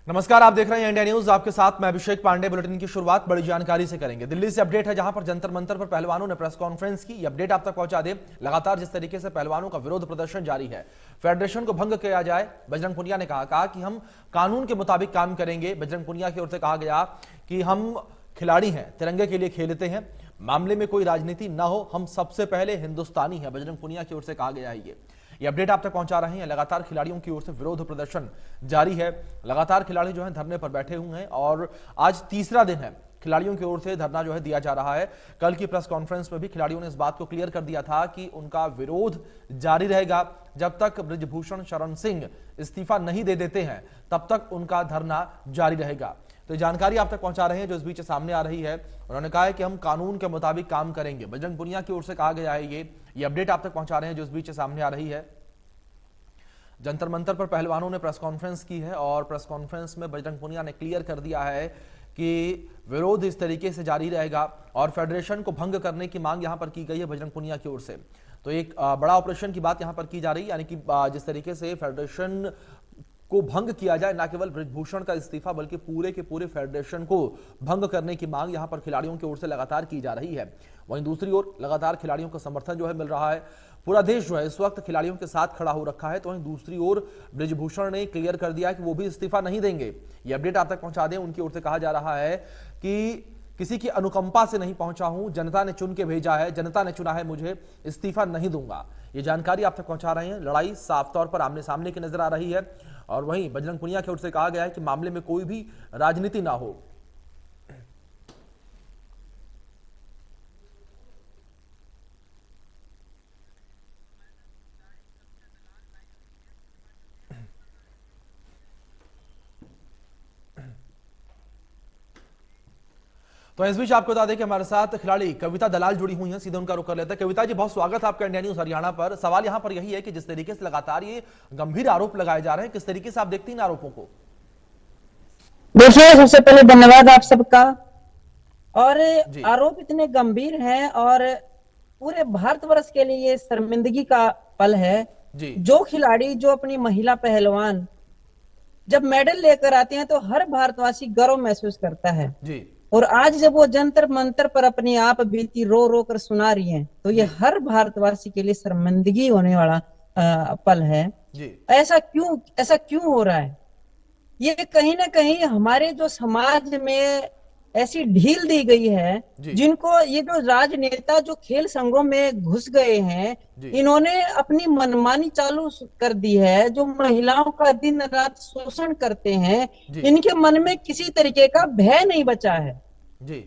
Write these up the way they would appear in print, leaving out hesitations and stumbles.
नमस्कार, आप देख रहे हैं इंडिया न्यूज। आपके साथ मैं अभिषेक पांडे। बुलेटिन की शुरुआत बड़ी जानकारी से करेंगे। दिल्ली से अपडेट है, जहां पर जंतर मंतर पर पहलवानों ने प्रेस कॉन्फ्रेंस की। ये अपडेट आप तक पहुंचा दे। लगातार जिस तरीके से पहलवानों का विरोध प्रदर्शन जारी है, फेडरेशन को भंग किया जाए, बजरंग पुनिया ने कहा कि हम कानून के मुताबिक काम करेंगे। बजरंग पुनिया की ओर से कहा गया कि हम खिलाड़ी हैं, तिरंगे के लिए खेलते हैं, मामले में कोई राजनीति ना हो, हम सबसे पहले हिंदुस्तानी हैं। बजरंग पुनिया की ओर से कहा गया है। ये अपडेट आप तक पहुंचा रहे हैं। लगातार खिलाड़ियों की ओर से विरोध प्रदर्शन जारी है। लगातार खिलाड़ी जो हैं धरने पर बैठे हुए हैं और आज तीसरा दिन है खिलाड़ियों की ओर से धरना जो है दिया जा रहा है। कल की प्रेस कॉन्फ्रेंस में भी खिलाड़ियों ने इस बात को क्लियर कर दिया था कि उनका विरोध जारी रहेगा। जब तक बृजभूषण शरण सिंह इस्तीफा नहीं दे देते हैं, तब तक उनका धरना जारी रहेगा। तो जानकारी आप तक पहुंचा रहे हैं जो इस बीच सामने आ रही है। उन्होंने कहा है कि हम कानून के मुताबिक काम करेंगे। बजरंग पुनिया की ओर से कहा गया है। ये अपडेट आप तक पहुंचा रहे हैं जो इस बीच सामने आ रही है। जंतर मंतर पर पहलवानों ने प्रेस कॉन्फ्रेंस की है और प्रेस कॉन्फ्रेंस में बजरंग पुनिया ने क्लियर कर दिया है कि विरोध इस तरीके से जारी रहेगा और फेडरेशन को भंग करने की मांग यहां पर की गई है बजरंग पुनिया की ओर से। तो एक बड़ा ऑपरेशन की बात यहां पर की जा रही है, यानी कि जिस तरीके से फेडरेशन को भंग किया जाए, ना केवल बृजभूषण का इस्तीफा बल्कि पूरे के पूरे फेडरेशन को भंग करने की मांग यहां पर खिलाड़ियों की ओर से लगातार की जा रही है। वहीं दूसरी ओर लगातार खिलाड़ियों का समर्थन जो है मिल रहा है। पूरा देश जो है इस वक्त खिलाड़ियों के साथ खड़ा हो रखा है। तो वहीं दूसरी ओर बृजभूषण ने क्लियर कर दिया कि वो भी इस्तीफा नहीं देंगे। ये अपडेट आप तक पहुंचा दें। उनकी ओर से कहा जा रहा है कि किसी की अनुकंपा से नहीं पहुंचा हूं, जनता ने चुन के भेजा है, जनता ने चुना है मुझे, इस्तीफा नहीं दूंगा। ये जानकारी आप तक पहुंचा रहे हैं। लड़ाई साफ तौर पर आमने सामने की नजर आ रही है और वहीं बजरंग पुनिया की ओर से कहा गया है कि मामले में कोई भी राजनीति ना हो। तो इस बीच आपको बता दें कि हमारे साथ खिलाड़ी कविता दलाल जुड़ी हुई हैं। सीधे उनका रुख कर लेते हैं। कविता जी, बहुत स्वागत है आपका इंडिया न्यूज हरियाणा पर। सवाल यहां पर यही है कि जिस तरीके से लगातार ये गंभीर आरोप लगाए जा रहे हैं, किस तरीके से आप देखती हैं आरोपों को? देखिए, सबसे पहले धन्यवाद आप सबका। और जी आरोप इतने गंभीर हैं और पूरे भारतवर्ष के लिए ये शर्मिंदगी का पल है। जी जो खिलाड़ी, जो अपनी महिला पहलवान जब मेडल लेकर आते हैं तो हर भारतवासी गर्व महसूस करता है। जी और आज जब वो जंतर मंतर पर अपनी आप बीती रो रो कर सुना रही हैं, तो ये जी हर भारतवासी के लिए शर्मिंदगी होने वाला पल है। जी ऐसा क्यों हो रहा है? ये कहीं ना कहीं हमारे जो समाज में ऐसी ढील दी गई है, जी जिनको ये जो राजनेता जो खेल संघों में घुस गए हैं, जी इन्होंने अपनी मनमानी चालू कर दी है। जो महिलाओं का दिन रात शोषण करते हैं, जी इनके मन में किसी तरीके का भय नहीं बचा है। जी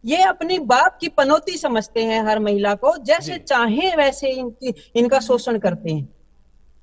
ये अपनी बाप की पनौती समझते हैं, हर महिला को जी जैसे चाहे वैसे इनका शोषण करते हैं।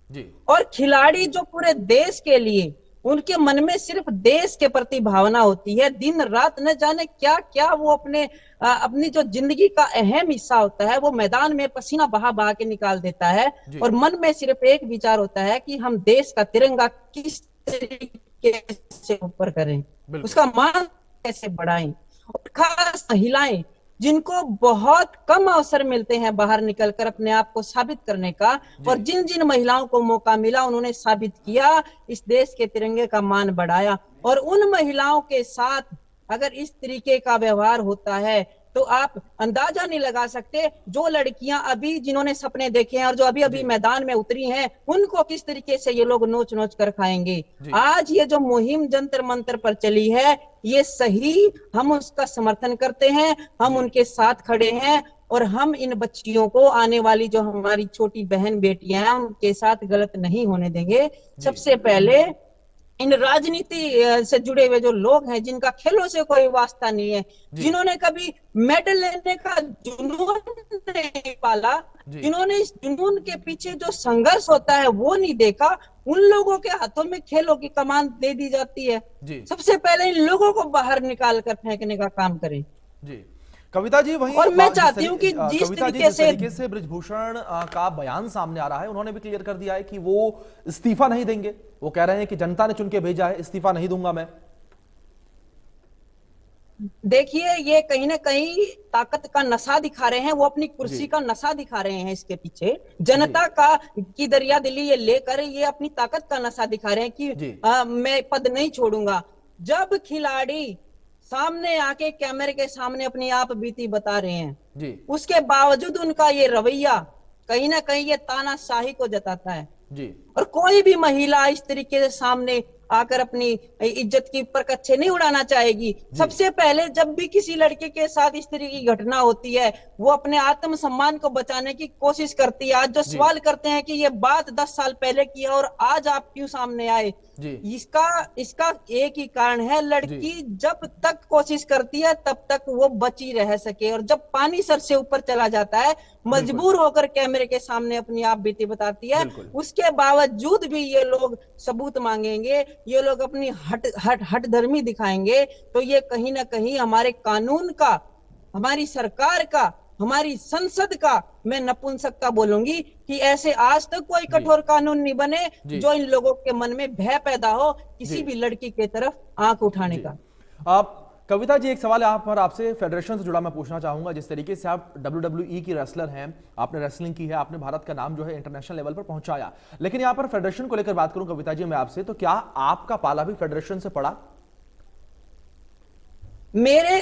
जी और खिलाड़ी जो पूरे देश के लिए, उनके मन में सिर्फ देश के प्रति भावना होती है। दिन रात न जाने क्या क्या वो अपनी जो जिंदगी का अहम हिस्सा होता है, वो मैदान में पसीना बहा बहा के निकाल देता है। जी और मन में सिर्फ एक विचार होता है कि हम देश का तिरंगा किस तरीके से ऊपर करें, बिल्कुल। उसका मान कैसे बढ़ाएं। और खास महिलाएं, जिनको बहुत कम अवसर मिलते हैं बाहर निकलकर अपने आप को साबित करने का, और जी जिन जिन महिलाओं को मौका मिला उन्होंने साबित किया, इस देश के तिरंगे का मान बढ़ाया। और उन महिलाओं के साथ अगर इस तरीके का व्यवहार होता है तो आप अंदाजा नहीं लगा सकते। जो लड़कियां अभी, जिन्होंने सपने देखे हैं और जो अभी अभी जी मैदान में उतरी हैं, उनको किस तरीके से ये लोग नोच नोच कर खाएंगे। जी आज ये जो मुहिम जंतर मंतर पर चली है, ये सही, हम उसका समर्थन करते हैं, हम जी उनके साथ खड़े हैं। और हम इन बच्चियों को, आने वाली जो हमारी छोटी बहन बेटियां हैं, उनके साथ गलत नहीं होने देंगे। जी सबसे पहले इन राजनीति से जुड़े हुए जो लोग हैं, जिनका खेलों से कोई वास्ता नहीं है, जी जिन्होंने कभी मेडल लेने का जुनून नहीं पाला, जी जिन्होंने इस जुनून के पीछे जो संघर्ष होता है वो नहीं देखा, उन लोगों के हाथों में खेलों की कमान दे दी जाती है। जी सबसे पहले इन लोगों को बाहर निकाल कर फेंकने का काम करें। जी कविता जी, वहीं और मैं चाहती हूँ कि जिस कविता जी, तरीके जिस से तरीके से बृजभूषण का बयान सामने आ रहा है, उन्होंने भी क्लियर कर दिया है कि वो इस्तीफा नहीं देंगे। वो कह रहे हैं कि जनता ने चुन के भेजा है, इस्तीफा नहीं दूंगा मैं। देखिए, ये कहीं ना कहीं ताकत का नशा दिखा रहे हैं, वो अपनी जी कुर्सी का नशा दिखा रहे हैं। इसके पीछे जी जनता का की दरिया दिली ये लेकर ये अपनी ताकत का नशा दिखा रहे हैं कि जी मैं पद नहीं छोड़ूंगा। जब खिलाड़ी सामने आके कैमरे के सामने अपनी आप बीती बता रहे हैं, जी उसके बावजूद उनका ये रवैया कहीं ना कहीं ये तानाशाही को जताता है। जी और कोई भी महिला इस तरीके से सामने आकर अपनी इज्जत की परकच्छे नहीं उड़ाना चाहेगी। जी सबसे पहले जब भी किसी लड़के के साथ इस तरह की घटना होती है, वो अपने आत्मसम्मान को बचाने की कोशिश करती है। आज जो जी सवाल करते हैं कि ये बात 10 साल पहले की है और आज आप क्यों सामने आए, जी इसका इसका एक ही कारण है, जी लड़की जब तक कोशिश करती है तब तक वो बची रह सके, और जब पानी सर से ऊपर चला जाता है, बिल्कुल मजबूर होकर कैमरे के सामने अपनी आप बीती बताती है। बिल्कुल उसके बावजूद भी ये लोग सबूत मांगेंगे, ये लोग अपनी हट हट हट धर्मी दिखाएंगे। तो ये कहीं ना कहीं हमारे कानून का, हमारी सरकार का, हमारी संसद का मैं नपुंसकता बोलूंगी कि ऐसे आज तक कोई जी कठोर कानून नहीं बने जी जो इन लोगों के मन में भय पैदा हो जी किसी भी लड़की के तरफ आंख उठाने जी का। आप कविता जी, एक सवाल यहाँ पर आपसे फेडरेशन से जुड़ा मैं पूछना चाहूंगा। जिस तरीके से आप WWE की रेसलर हैं, आपने रेसलिंग की है, आपने भारत का नाम जो है इंटरनेशनल लेवल पर पहुंचाया, लेकिन यहाँ पर फेडरेशन को लेकर बात करूं कविता जी मैं आपसे, तो क्या आपका पाला भी फेडरेशन से पड़ा? मेरे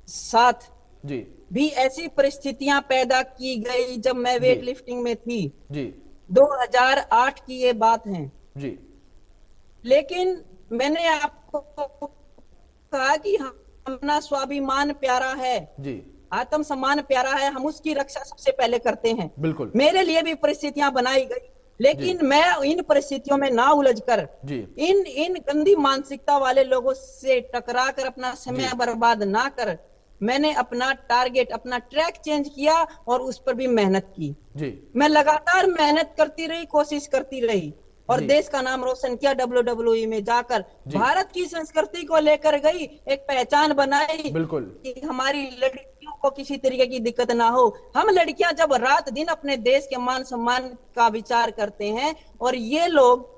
साथ जी भी ऐसी परिस्थितियां पैदा की गई जब मैं जी वेट लिफ्टिंग में थी। जी 2008 की ये बात है। जी लेकिन मैंने आपको कहा कि हम अपना स्वाभिमान प्यारा है, जी आत्मसम्मान प्यारा है, हम उसकी रक्षा सबसे पहले करते हैं। बिल्कुल मेरे लिए भी परिस्थितियां बनाई गई, जी लेकिन मैं इन परिस्थितियों में ना उलझकर जी इन इन गंदी मानसिकता वाले लोगों से टकरा कर अपना जी समय बर्बाद ना कर, मैंने अपना टारगेट, अपना ट्रैक चेंज किया और उस पर भी मेहनत की। जी मैं लगातार मेहनत करती रही, कोशिश करती रही और जी देश का नाम रोशन किया। WWE में जाकर जी भारत की संस्कृति को लेकर गई, एक पहचान बनाई बिल्कुल कि हमारी लड़कियों को किसी तरीके की दिक्कत ना हो। हम लड़कियां जब रात दिन अपने देश के मान सम्मान का विचार करते हैं और ये लोग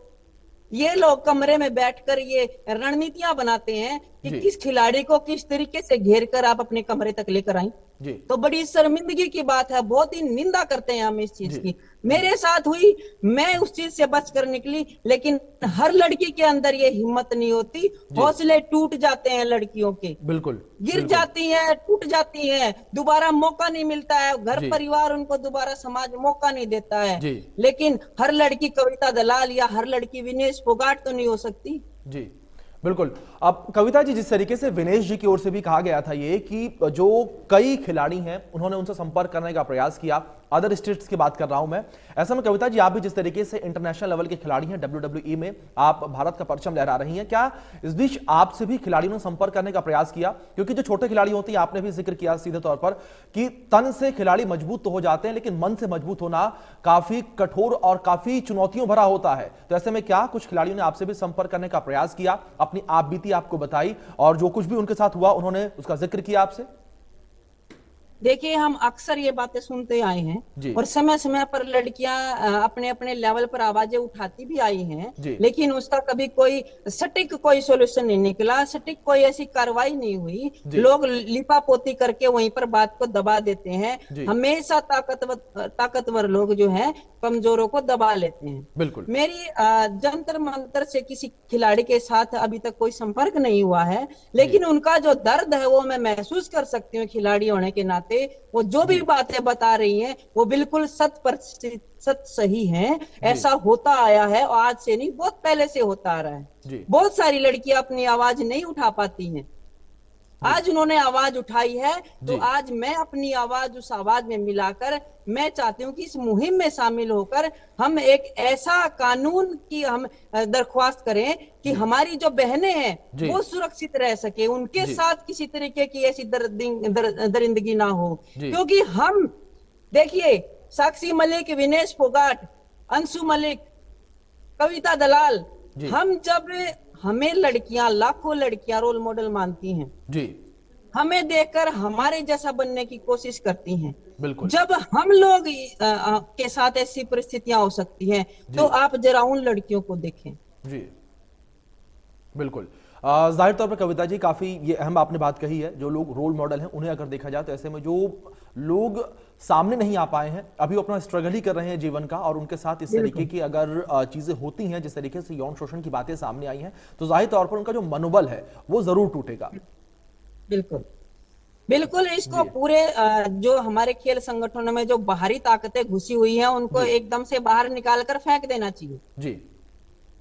कमरे में बैठकर ये रणनीतियां बनाते हैं कि जी किस खिलाड़ी को किस तरीके से घेर कर आप अपने कमरे तक लेकर आए, जी तो बड़ी शर्मिंदगी की बात है। बहुत ही निंदा करते हैं हम इस चीज जी की। मेरे साथ हुई, मैं उस चीज से बचकर निकली, लेकिन हर लड़की के अंदर ये हिम्मत नहीं होती। जी हौसले टूट जाते हैं लड़कियों के, बिल्कुल गिर बिल्कुल जाती हैं, टूट जाती हैं, दोबारा मौका नहीं मिलता है, घर जी परिवार उनको दोबारा समाज मौका नहीं देता है। जी लेकिन हर लड़की कविता दलाल या हर लड़की विनेश फोगाट तो नहीं हो सकती। जी बिल्कुल। अब कविता जी, जिस तरीके से विनेश जी की ओर से भी कहा गया था ये कि जो कई खिलाड़ी हैं उन्होंने उनसे संपर्क करने का प्रयास किया, अदर स्टेट्स की बात कर रहा हूं मैं, ऐसा में कविता जी आप भी जिस तरीके से इंटरनेशनल लेवल के खिलाड़ी हैं, WWE में आप भारत का परचम लहरा रही हैं, क्या इस बीच आपसे भी खिलाड़ियों ने संपर्क करने का प्रयास किया? क्योंकि जो छोटे खिलाड़ी होते हैं, आपने भी जिक्र किया सीधे तौर पर कि तन से खिलाड़ी मजबूत तो हो जाते हैं, लेकिन मन से मजबूत होना काफी कठोर और काफी चुनौतियों भरा होता है। तो ऐसे में क्या कुछ खिलाड़ियों ने आपसे भी संपर्क करने का प्रयास किया, अपनी आप बीती आपको बताई और जो कुछ भी उनके साथ हुआ उन्होंने उसका जिक्र किया आपसे? देखिए, हम अक्सर ये बातें सुनते आए हैं जी और समय समय पर लड़कियां अपने अपने लेवल पर आवाजें उठाती भी आई हैं, जी लेकिन उसका कभी कोई सटीक कोई सोल्यूशन नहीं निकला, सटीक कोई ऐसी कार्रवाई नहीं हुई। जी लोग लिपापोती करके वहीं पर बात को दबा देते हैं। जी हमेशा ताकतवर लोग जो हैं कमजोरों को दबा लेते हैं। बिल्कुल मेरी जंतर मंतर से किसी खिलाड़ी के साथ अभी तक कोई संपर्क नहीं हुआ है, लेकिन उनका जो दर्द है वो मैं महसूस कर सकती हूँ। खिलाड़ी होने के नाते वो जो भी जी बातें बता रही हैं वो बिल्कुल 100% सही हैं। जी ऐसा होता आया है और आज से नहीं, बहुत पहले से होता आ रहा है। जी बहुत सारी लड़कियां अपनी आवाज नहीं उठा पाती हैं, जी आज उन्होंने आवाज उठाई है, तो जी आज मैं अपनी आवाज उस आवाज में मिलाकर मैं चाहती हूँ कि इस मुहिम में शामिल होकर हम एक ऐसा कानून की हम दरख्वास्त करें कि जी हमारी जो बहनें हैं जी वो सुरक्षित रह सके, उनके जी साथ किसी तरीके की ऐसी दरिंदगी ना हो। जी क्योंकि हम देखिए, साक्षी मलिक, विनेश फोगाट, अंशु मलिक, कविता दलाल, जी हम जब हमें लड़कियां, लाखों लड़कियां रोल मॉडल मानती हैं, जी हमें देखकर हमारे जैसा बनने की कोशिश करती हैं। बिल्कुल जब हम लोग के साथ ऐसी परिस्थितियां हो सकती हैं, तो जी आप जरा उन लड़कियों को देखें। जी बिल्कुल। जाहिर तौर पर कविता जी काफी ये अहम आपने बात कही है, जो लोग रोल मॉडल हैं उन्हें अगर देखा जाए तो ऐसे में जो लोग सामने नहीं आ पाए हैं, अभी वो अपना स्ट्रगल ही कर रहे हैं जीवन का, और उनके साथ इस तरीके बिल्कुल की अगर चीजें होती हैं, जिस तरीके से यौन शोषण की बातें सामने आई हैं, तो जाहिर तौर पर उनका जो मनोबल है वो जरूर टूटेगा। बिल्कुल बिल्कुल इसको जी पूरे जो हमारे खेल संगठनों में जो बाहरी ताकतें घुसी हुई हैं उनको जी एकदम से बाहर निकाल कर फेंक देना चाहिए। जी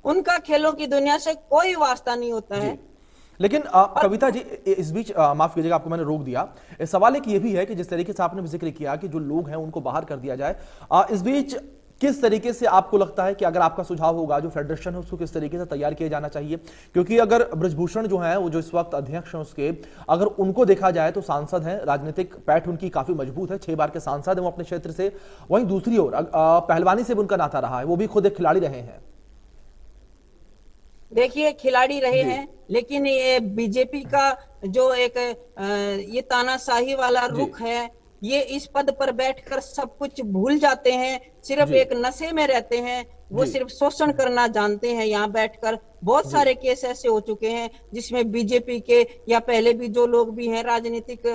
उनका खेलों की दुनिया से कोई वास्ता नहीं होता जी। है। लेकिन और कविता जी, इस बीच माफ कीजिएगा, आपको मैंने रोक दिया। सवाल एक ये भी है कि जिस तरीके से आपने जिक्र किया कि जो लोग हैं उनको बाहर कर दिया जाए, इस बीच किस तरीके से आपको लगता है कि अगर आपका सुझाव होगा, जो फेडरेशन है उसको किस तरीके से तैयार किया जाना चाहिए? क्योंकि अगर ब्रजभूषण जो है वो जो इस वक्त अध्यक्ष हैं उसके, अगर उनको देखा जाए तो सांसद हैं, राजनीतिक पैठ उनकी काफी मजबूत है, 6 बार के सांसद हैं वो अपने क्षेत्र से। वहीं दूसरी ओर पहलवानी से भी उनका नाता रहा है, वो भी खुद एक खिलाड़ी रहे हैं। देखिए खिलाड़ी रहे जी हैं, लेकिन ये बीजेपी का जो एक ये तानाशाही वाला जी रुख है, ये इस पद पर बैठकर सब कुछ भूल जाते हैं, सिर्फ जी एक नशे में रहते हैं, वो जी सिर्फ शोषण करना जानते हैं। यहाँ बैठकर बहुत जी सारे केस ऐसे हो चुके हैं जिसमें बीजेपी के या पहले भी जो लोग भी हैं राजनीतिक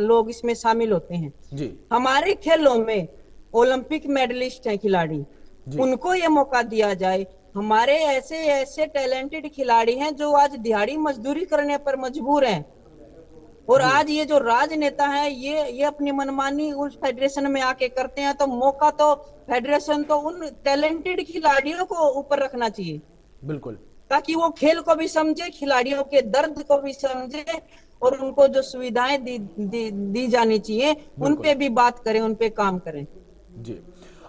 लोग इसमें शामिल होते हैं। जी हमारे खेलों में ओलंपिक मेडलिस्ट हैं खिलाड़ी, जी उनको ये मौका दिया जाए। हमारे ऐसे ऐसे टैलेंटेड खिलाड़ी हैं जो आज दिहाड़ी मजदूरी करने पर मजबूर हैं, और जी आज ये जो राजनेता है ये अपनी मनमानी उस फेडरेशन में आके करते हैं। तो मौका तो फेडरेशन तो उन टैलेंटेड खिलाड़ियों को ऊपर रखना चाहिए, बिल्कुल ताकि वो खेल को भी समझे, खिलाड़ियों के दर्द को भी समझे, और उनको जो सुविधाएं दी जानी चाहिए उन बिल्कुल। पे भी बात करें, उन पे काम करें। जी।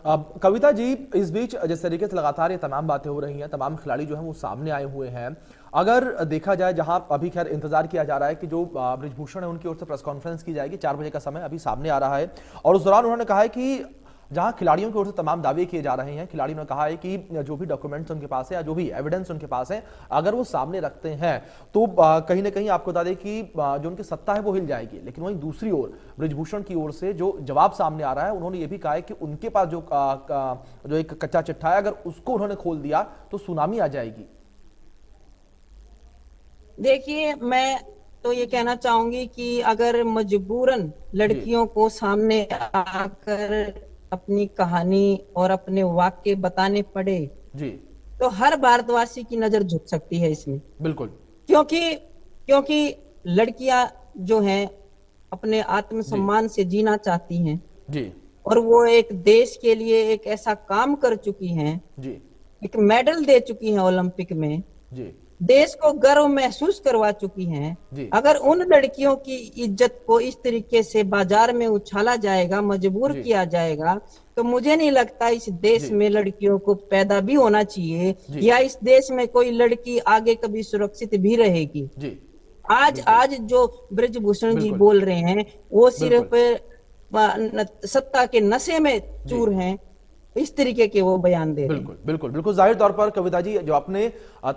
अब कविता जी, इस बीच जिस तरीके से लगातार ये तमाम बातें हो रही हैं, तमाम खिलाड़ी जो हैं वो सामने आए हुए हैं, अगर देखा जाए, जहां अभी खैर इंतजार किया जा रहा है कि जो ब्रजभूषण है उनकी ओर से प्रेस कॉन्फ्रेंस की जाएगी, 4 बजे का समय अभी सामने आ रहा है, और उस दौरान उन्होंने कहा है कि जहां खिलाड़ियों की ओर से तमाम दावे किए जा रहे हैं, खिलाड़ियों ने कहा है कि जो भी डॉक्यूमेंट्स उनके पास है या जो भी एविडेंस उनके पास है, अगर वो सामने रखते हैं तो कहीं ना कहीं आपको बता दें कि जो उनकी सत्ता है वो हिल जाएगी। लेकिन वहीं दूसरी ओर ब्रजभूषण की ओर से जो जवाब सामने आ रहा है, उन्होंने ये भी कहा है कि उनके पास जो एक कच्चा चिट्ठा है, अगर उसको उन्होंने खोल दिया तो सुनामी आ जाएगी। देखिए मैं तो ये कहना चाहूंगी कि अगर मजबूरन जी लड़कियों को सामने आकर अपनी कहानी और अपने वाक्य बताने पड़े, जी तो हर भारतवासी की नजर झुक सकती है इसमें। बिल्कुल। क्योंकि क्योंकि लड़कियां जो हैं अपने जी आत्मसम्मान से जीना चाहती हैं, जी और वो एक देश के लिए एक ऐसा काम कर चुकी हैं, जी एक मेडल दे चुकी हैं ओलंपिक में, जी देश को गर्व महसूस करवा चुकी हैं। जी अगर उन लड़कियों की इज्जत को इस तरीके से बाजार में उछाला जाएगा, मजबूर जी किया जाएगा, तो मुझे नहीं लगता इस देश जी में लड़कियों को पैदा भी होना चाहिए, जी या इस देश में कोई लड़की आगे कभी सुरक्षित भी रहेगी। जी आज बिल्कुल आज जो ब्रजभूषण जी बिल्कुल बोल रहे हैं वो सिर्फ बिल्कुल सत्ता के नशे में जी चूर हैं, इस तरीके के वो बयान दे रहे हैं। बिल्कुल बिल्कुल बिल्कुल। जाहिर तौर पर कविता जी, जो आपने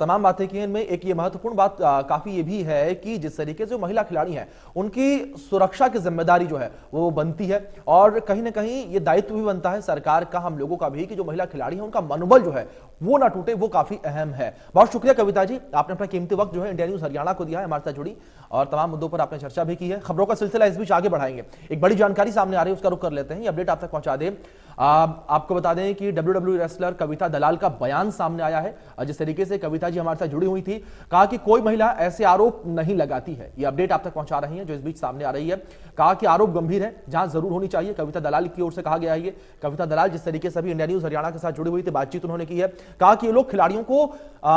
तमाम बातें की हैं, इनमें एक ये महत्वपूर्ण बात काफी ये भी है कि जिस तरीके से जो महिला खिलाड़ी हैं उनकी सुरक्षा की जिम्मेदारी जो है वो बनती है, और कहीं ना कहीं ये दायित्व भी बनता है सरकार का, हम लोगों का भी, कि जो महिला खिलाड़ी है उनका मनोबल जो है वो ना टूटे, वो काफी अहम है। बहुत शुक्रिया कविता जी, आपने अपना कीमती वक्त जो है इंडिया न्यूज हरियाणा को दिया है, हमारे साथ जुड़ी और तमाम मुद्दों पर आपने चर्चा भी की है। खबरों का सिलसिला इस बीच आगे बढ़ाएंगे, एक बड़ी जानकारी सामने आ रही है उसका रुख कर लेते हैं, ये अपडेट आप तक पहुंचा दें। आपको बता दें कि WWE रेसलर कविता दलाल का बयान सामने आया है। जिस तरीके से कविता जी हमारे साथ जुड़ी हुई थी, कहा कि कोई महिला ऐसे आरोप नहीं लगाती है, ये अपडेट आप तक पहुंचा रही है जो इस बीच सामने आ रही है। कहा कि आरोप गंभीर है, जांच जरूर होनी चाहिए, कविता दलाल की ओर से कहा गया है। ये कविता दलाल जिस तरीके से अभी इंडिया न्यूज हरियाणा के साथ जुड़ी हुई थी, बातचीत उन्होंने की है, कहा कि ये लोग खिलाड़ियों को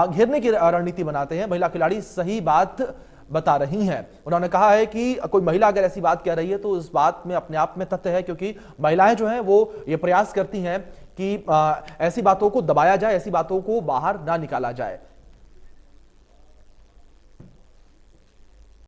घेरने की रणनीति बनाते हैं, महिला खिलाड़ी सही बात बता रही हैं। उन्होंने कहा है कि कोई महिला अगर ऐसी बात कह रही है तो इस बात में अपने आप में तथ्य है, क्योंकि महिलाएं जो हैं वो ये प्रयास करती हैं कि ऐसी बातों को दबाया जाए, ऐसी बातों को बाहर ना निकाला जाए।